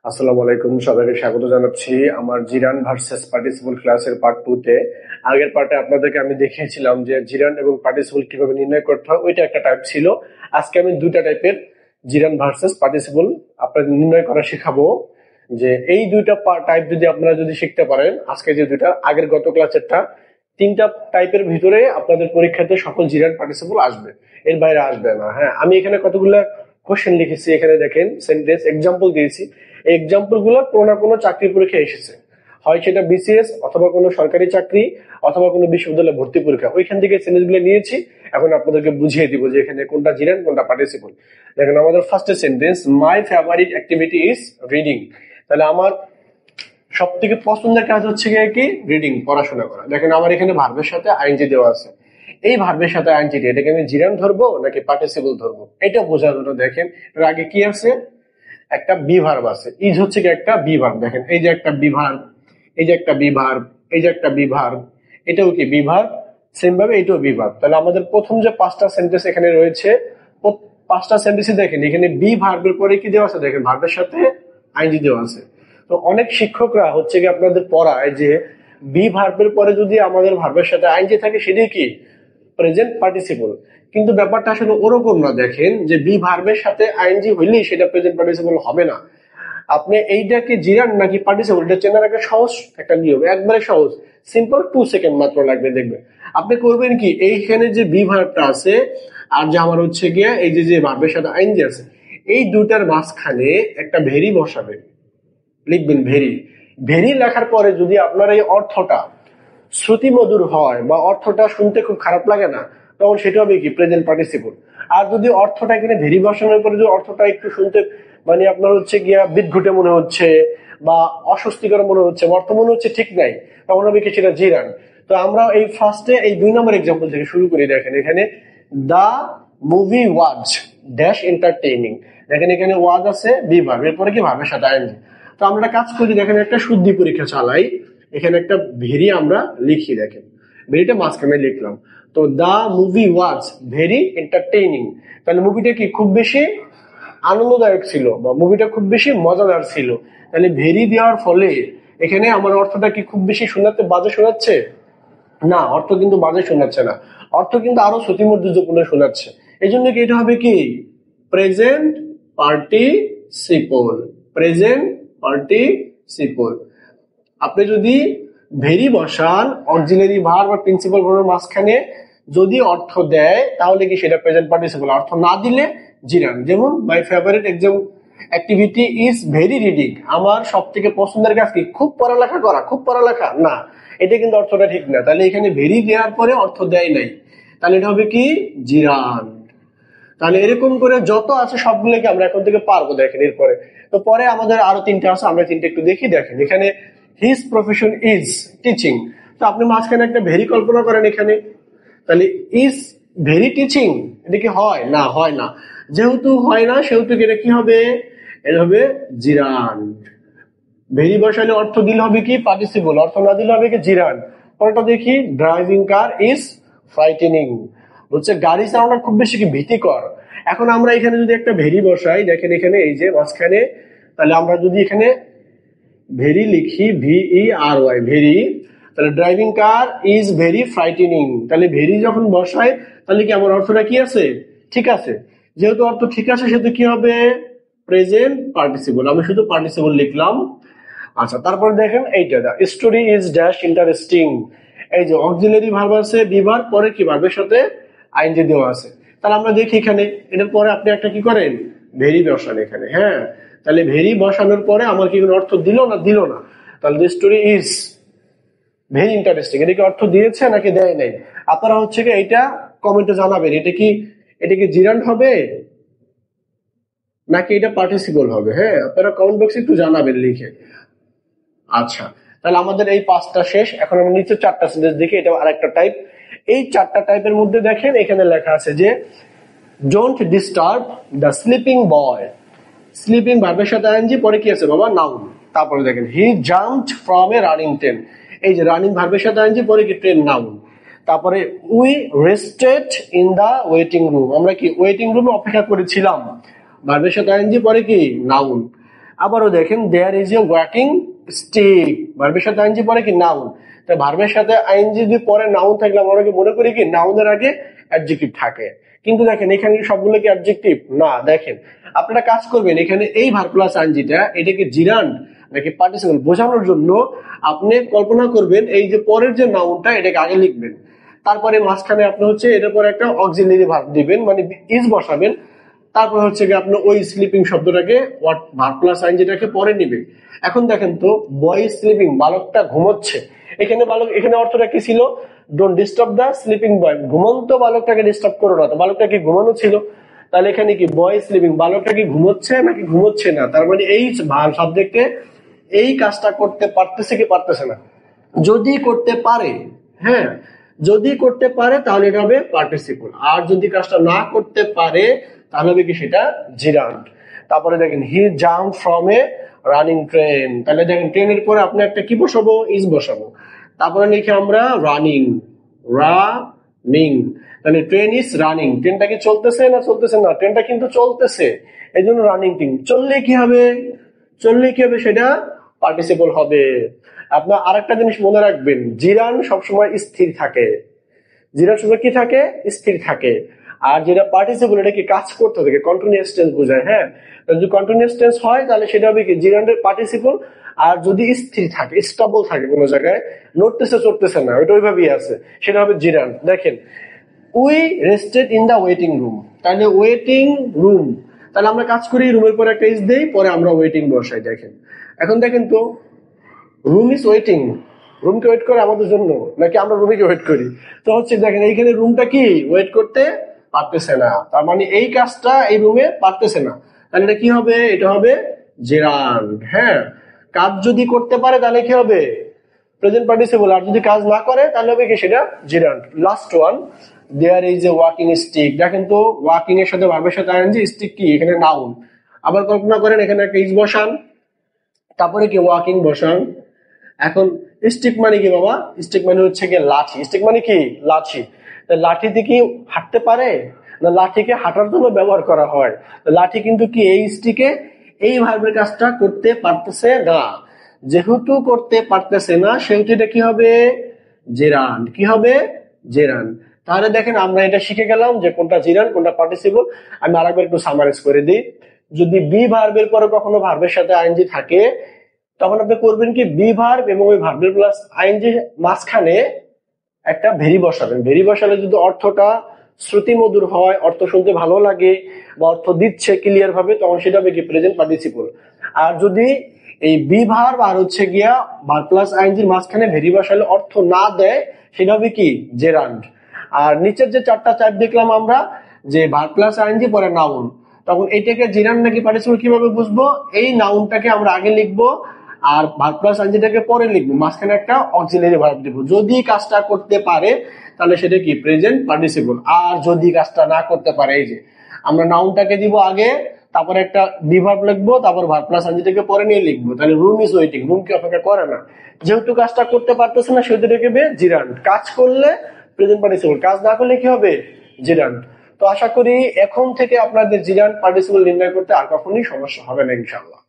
আসসালামু আলাইকুম, সবাইকে স্বাগত জানাচ্ছি আমার জিরান ভার্সেস পার্টিসিপল ক্লাসের পার্ট 2 তে। আগের পার্টে আপনাদেরকে আমি দেখিয়েছিলাম যে জিরান এবং পার্টিসিপল কিভাবে নির্ণয় করতে হয়, ওইটা একটা টাইপ ছিল। আজকে আমি দুইটা টাইপের জিরান ভার্সেস পার্টিসিপল আপনাদের নির্ণয় করা শেখাবো। যে এই দুইটা টাইপ যদি আপনারা শিখতে পারেন, আজকে যে দুইটা, আগের গত ক্লাসেরটা, তিনটা টাইপের ভিতরে আপনাদের পরীক্ষাতে সকল জিরান পার্টিসিপল আসবে, এর বাইরে আসবে না। হ্যাঁ, আমি এখানে কতগুলো কোশ্চেন লিখেছি, এখানে দেখেন সেন্টেন্স এক্সাম্পল দিয়েছি। এই এক্সাম্পল গুলো কোনো না কোনো চাকরি পরীক্ষা এসেছে, হয় সেটা বিসিএস অথবা কোনো সরকারি চাকরি অথবা কোনো বিশ্ববিদ্যালয় ভর্তি পরীক্ষা, ওইখান থেকে সেন্টেন্স গুলো নিয়েছি। এখন আপনাদেরকে বুঝিয়ে দিব যে এখানে কোনটা জিরান কোনটা পার্টিসিপল। দেখেন আমাদের first sentence, my favourite activity is reading. তাহলে আমার সব থেকে পছন্দের কাজ হচ্ছে গিয়ে কি, রিডিং, পড়াশোনা করা। দেখেন আমার এখানে ভার্বের সাথে আইএনজি দেওয়া আছে। এই ভার্বের সাথে আইএনজি, এটাকে আমি জিরান ধরবো নাকি পার্টিসিপল ধরবো, এটা বোঝার জন্য দেখেন এর আগে কি আছে, একটা বি ভার্ব আছে। ইজ হচ্ছে কি একটা বি ভার্ব। দেখেন এই যে একটা বি ভার্ব, এই যে একটা বি ভার্ব, এই যে একটা বি ভার্ব, এটাও কি বি ভার্ব, সেম ভাবে এটাও বি ভার্ব। তাহলে আমাদের প্রথম যে পাঁচটা সেন্টেন্স এখানে রয়েছে, পাঁচটা সেন্টেন্সে দেখেন এখানে বি ভার্বের পরে কি দেওয়া আছে, দেখেন ভার্বের সাথে আইএনজি দেওয়া আছে। তো অনেক শিক্ষকরা হচ্ছে কি আপনাদের পড়ায় যে বি ভার্বের পরে যদি আমাদের ভার্বের সাথে আইএনজি থাকে সেটাই কি প্রেজেন্ট পার্টিসিপল। কিন্তু ব্যাপারটা আসলে ওরকম না। দেখেন যে বি ভার্বের সাথে আইএনজি হইলেই সেটা প্রেজেন্ট পার্টিসিপল হবে না। আপনি এইটাকে জিরান নাকি পার্টিসিপল, এটা চেনার একটা সহজ একটা নিয়ম, একবারে সহজ, সিম্পল, 2 সেকেন্ড মাত্র লাগবে। দেখবেন আপনি করবেন কি, এইখানে যে বি ভার্বটা আছে আর যে আমার হচ্ছে গিয়ে এই যে যে ভার্বের সাথে আইএনজি আছে, এই দুটার মাঝখানে একটা ভেরি বসাবে, লিখবেন ভেরি। ভেরি লেখার পরে যদি আপনার এই অর্থটা শ্রুতিমধুর হয় বা অর্থটা শুনতে খুব খারাপ লাগে না, তখন সেটা হবে কি প্রেজেন্ট পার্টিসিপল। আর যদি অর্থটা এখানে ভেরি বসানোর পরে যদি অর্থটা একটু শুনতে মানে আপনার হচ্ছে গিয়া বিদঘুটে মনে হচ্ছে বা অস্বস্তিকর মনে হচ্ছে, অর্থ মনে হচ্ছে ঠিক নাই, তখন হবে কি সেটা জিরান। তো আমরা এই ফার্স্টে এই 2 নম্বর এক্সাম্পল থেকে শুরু করি। দেখেন এখানে দা মুভি ওয়াজ ড্যাশ এন্টারটেইনিং। দেখেন এখানে ওয়াজ আছে বি ভার্ব, এরপরে কি ভার্বের সাথে আইএনজি। তো আমরা কাজ করি, দেখেন একটা শুদ্ধি পরীক্ষা চালাই, এখানে একটা ভেরি আমরা লিখি। দেখেন ভেরিটা মাঝখানে লিখলাম। তো দা মুভি ওয়াজ ভেরি এন্টারটেইনিং, তাহলে মুভিটা কি খুব বেশি আনন্দদায়ক ছিল বা মুভিটা খুব বেশি মজাদার ছিল। তাহলে ভেরি দেওয়ার ফলে এখানে আমার অর্থটা কি খুব বেশি শোনাতে বাজে শোনাচ্ছে না, অর্থ কিন্তু বাজে শোনাচ্ছে না, অর্থ কিন্তু আরো শ্রুতিমধুর্যপূর্ণ শোনাচ্ছে। এই জন্য কি এটা হবে কি প্রেজেন্ট পার্টিসিপল, প্রেজেন্ট পার্টিসিপল। আপনি যদি ভেরি বসান অক্সিলারি ভার্ব বা প্রিন্সিপাল ভার্বের মাঝখানে, যদি অর্থ দেয় তাহলে কি সেটা প্রেজেন্ট পার্টিসিপল, অর্থ না দিলে জিরান। যেমন my favourite exam activity is very reading, আমার সব থেকে পছন্দের কাজ কি খুব পড়ালেখা করা, খুব পড়ালেখা না, এটা কিন্তু অর্থটা ঠিক না। তাহলে এখানে ভেরি দেওয়ার পরে অর্থ দেয় নাই, তাহলে এটা হবে কি জিরান। তাহলে এরকম করে যত আছে সবগুলোকে আমরা এখন থেকে পারবো। দেখেন এরপরে, তো পরে আমাদের আরো তিনটা আছে, আমরা তিনটা একটু দেখি। দেখেন এখানে হিজ প্রফেশন ইজ টিচিং, তো আপনি মাঝখানে একটা ভেরি কল্পনা করেন এখানে, তাহলে ইজ ভেরি টিচিং, এটা কি হয় না, হয় না। যেহেতু হয় না সেহেতু এটা কি হবে, এটা হবে জিরান। ভেরি বসালে অর্থ দিলে হবে কি পার্টিসিপল, অর্থ না দিলে হবে কি জিরান। পরেরটা দেখি, ড্রাইভিং কার ইজ ফ্রাইটেনিং, হচ্ছে গাড়ি চালানো খুব বেশি কি ভীতিকর। এখন আমরা এখানে যদি একটা ভেরি বসাই, দেখেন এখানে এই যে মাঝখানে, তাহলে আমরা যদি এখানে ভেরি লিখি, VERY ভেরি, তাহলে driving car is very frightening, তাহলে ভেরি যখন বসাই তাহলে কি আমার অর্থটা কি আছে, ঠিক আছে। যেহেতু অর্থ ঠিক আছে সেহেতু কি হবে প্রেজেন্ট পার্টিসিপল, আমি শুধু পার্টিসিপল লিখলাম। আচ্ছা, তারপরে দেখেন এইটা, দা স্টোরি ইজ ড্যাশ ইন্টারেস্টিং, এই যে অক্সিলারি ভার্ব আছে বি ভার্ব, পরে কি ভার্বের সাথে আইএনজি দেওয়া আছে। তাহলে আমরা দেখি এখানে, এটার পরে আপনি একটা কি করেন ভেরি বসান এখানে। হ্যাঁ, তাহলে ভেরি বসানোর পরে আমার কি কোনো অর্থ দিল না, দিল না। তাহলে the story is very interesting, এটা কি অর্থ দিয়েছে নাকি দেয় নাই, আপনারা হচ্ছে কি এটা কমেন্টে জানাবেন। এটা কি জিরান্ড হবে নাকি এটা পার্টিসিপল হবে। হ্যাঁ, আপনারা কমেন্ট বক্সে একটু জানাবেন লিখে। আচ্ছা, তাহলে আমাদের এই পাঁচটা শেষ। এখন আমরা নিচে চারটা সেন্টেন্স দেখি, এটা আরেকটা টাইপ। এই চারটা টাইপের মধ্যে দেখেন এখানে লেখা আছে যে don't disturb the sleeping boy, sleeping ভার্বের সাথে আইএনজি, পরে কি আছে বাবা নাউন। তারপরে দেখেন he jumped from a running train, এই যে রানিং ভার্বের সাথে আইএনজি, পরে কি ট্রেন নাউন। তারপরে we rested in the waiting room, আমরা কি ওয়েটিং রুমে অপেক্ষা করেছিলাম, ভার্বের সাথে আইএনজি, পরে কি নাউন। আবারও দেখেন there is a walking stick, ভার্বের সাথে আইএনজি পরে কি নাউন, তাই ভার্বের সাথে আইএনজি যদি পরে নাউন থাকলে আমরা মনে করি কি নাউনের আগে অ্যাডজেক্টিভ থাকে, কিন্তু দেখেন এখানে সবগুলো কি অ্যাডজেক্টিভ না। দেখেন আপনারা কাজ করবেন, এখানে এই ভার্ব প্লাস আইএনজিটা এটাকে জিরান্ড নাকি পার্টিসিপল বোঝানোর জন্য আপনি কল্পনা করবেন এই যে পরের যে নাউনটা এটাকে আগে লিখবেন, তারপরে মাঝখানে আপনি হচ্ছে এটার পরে একটা অক্সিলারি ভার্ব দিবেন, মানে ইজ বসাবেন, তারপর হচ্ছে কি আপনি ওই স্লিপিং শব্দটাকে ভার্ব প্লাস আইএনজিটাকে পরে নিবে। এখন দেখেন তো বয় স্লিপিং, বালকটা ঘুমোচ্ছে, এখানে বালক এখানে অর্থটা কি ছিল, ডোন্ট ডিস্টার্ব দা স্লিপিং বয়, ঘুমন্ত বালকটাকে ডিস্টার্ব করো না, তো বালকটা কি ঘুমানো ছিল, তাহলে এখানে কি বয় স্লিপিং, বালকটা কি ঘুমোচ্ছে নাকি ঘুমোচ্ছে না, তার মানে এই সাবজেক্টে এই কাজটা করতে পারতেছে কি পারতেছে না, যদি করতে পারে, হ্যাঁ যদি করতে পারে তাহলে এটা হবে পার্টিসিপল, আর যদি কাজটা না করতে পারে তাহলে হবে কি সেটা জিরান্ড। তারপরে দেখেন he jump from a running train, তাহলে দেখেন ট্রেনের পরে আপনি একটা কি বসাবো, ইজ বসাবো, তারপরে লিখে আমরা রানিং, রানিং, তাহলে ট্রেন ইজ রানিং, ট্রেনটা কি চলতেছে না চলতেছে না, ট্রেনটা কিন্তু চলতেছে, এই জন্য রানিং ট্রেন, চললে কি হবে, চললে কি হবে সেটা পার্টিসিপল হবে। আপনার আরেকটা জিনিস মনে রাখবেন, জিরান সবসময় স্থির থাকে, জিরান সময় কি থাকে, স্থির থাকে, আর যেটা পার্টিসিপল এটা কি কাজ করতে থাকে, কন্টিনিউয়াস টেন্স বোঝায়, হ্যাঁ যদি কন্টিনিউয়াস টেন্স হয় তাহলে সেটা হবে কি জিরান্ডের পার্টিসিপল, আর যদি স্থির থাকে স্টেবল থাকে কোনো জায়গায় নড়তেছে চড়তেছে না ওইটা ওইভাবেই আছে সেটা হবে জিরান্ড। দেখেন we rested in the waiting room, তাহলে ওয়েটিং রুম, তাহলে আমরা কাজ করি রুমের পরে একটা ইজ দেই, পরে আমরা ওয়েটিং বসাই। দেখেন এখন দেখেন তো রুম ইজ ওয়েটিং, রুমকে ওয়েট করে আমাদের জন্য নাকি আমরা রুমকে ওয়েট করি, তো হচ্ছে দেখেন এইখানে রুমটা কি ওয়েট করতে পারতেছে না, তার মানে এই কাজটা এই রুমে পারতেছে না, তাহলে এটা কি হবে, এটা হবে জেরান্ড। হ্যাঁ কাজ যদি করতে পারে তাহলে কি হবে প্রেজেন্ট পার্টিসিপল, আর যদি কাজ না করে তাহলে হবে কি সেটা gerund. Last one there is a walking stick, দেখেন তো ওয়াকিং এর সাথে ভার্বের সাথে আইএনজি, স্টিক কি এখানে নাউন, আবার কল্পনা করেন এখানে একটা ইজ বসান, তারপরে কি ওয়াকিং বসান। এখন স্টিক মানে কি বাবা, স্টিক মানে হচ্ছে কি লাঠি, স্টিক মানে কি লাঠি, লাঠিতে কি হাঁটতে পারে না, লাঠিকে হাঁটার জন্য ব্যবহার করা হয়, লাঠি কিন্তু কি এই স্টিকে এই ভার্বের কাজটা করতে পারতেছে না, যেহেতু করতে পারতেছে না সেহেতু এটা কি হবে জেরান্ড, কি হবে জেরান্ড। তাহলে দেখেন আমরা এটা শিখে গেলাম যে কোনটা জিরান্ড কোনটা পার্টিসিপল। আমি আরেকবার একটু সামারাইজ করে দিই, যদি বি ভার্বের পরে কখনো ভার্বের সাথে আইএনজি থাকে তখন আপনি করবেন কি বি ভার্ব এবং ওই ভার্বের প্লাস আইএনজি মাঝখানে একটা ভেরি বসাবেন, ভেরি বসালে যদি অর্থটা শ্রুতি মধুর হয়, অর্থ শুনতে ভালো লাগে বা অর্থ দিচ্ছে ক্লিয়ার ভাবে, তখন সেটা হবে কি প্রেজেন্ট পার্টিসিপল। আর যদি এই বি ভার্ব আর হচ্ছে গিয়া ভার্ব প্লাস আইএনজির মাঝখানে ভেরি বসালে অর্থ না দেয় সেটা হবে কি জেরান্ড। আর নিচের যে চারটা চার্ট দেখলাম আমরা যে ভার্ব প্লাস আইএনজি পরে নাউন, তখন এটাকে জিরান্ড নাকি পার্টিসিপল কিভাবে বুঝবো, এই নাউনটাকে আমরা আগে লিখবো আর ভার্ব প্লাস আইএনজিটাকে পরে লিখবো, মাঝখানে একটা অক্সিলারি ভার্ব দিব, যদি কাজটা করতে পারে তাহলে সেটা কি প্রেজেন্ট পার্টিসিপল, আর যদি কাজটা না করতে পারে এই যে আমরা নাউনটাকে দিব আগে, তারপরে একটা বি ভার্ব লিখবো, তারপর ভার্ব প্লাস আইএনজিটাকে পরে নিয়ে লিখবো, তাহলে রুম ইজ ওয়েটিং, রুম কি অপেক্ষা করে না, যেহেতু কাজটা করতে পারতেছে না সেহেতু লিখবে জিরান্ড, কাজ করলে প্রেজেন্ট পার্টিসিপল, কাজ না করলে কি হবে জিরান্ড। তো আশা করি এখন থেকে আপনাদের জিরান্ড পার্টিসিপল নির্ণয় করতে আর কখনোই সমস্যা হবে না ইনশাআল্লাহ।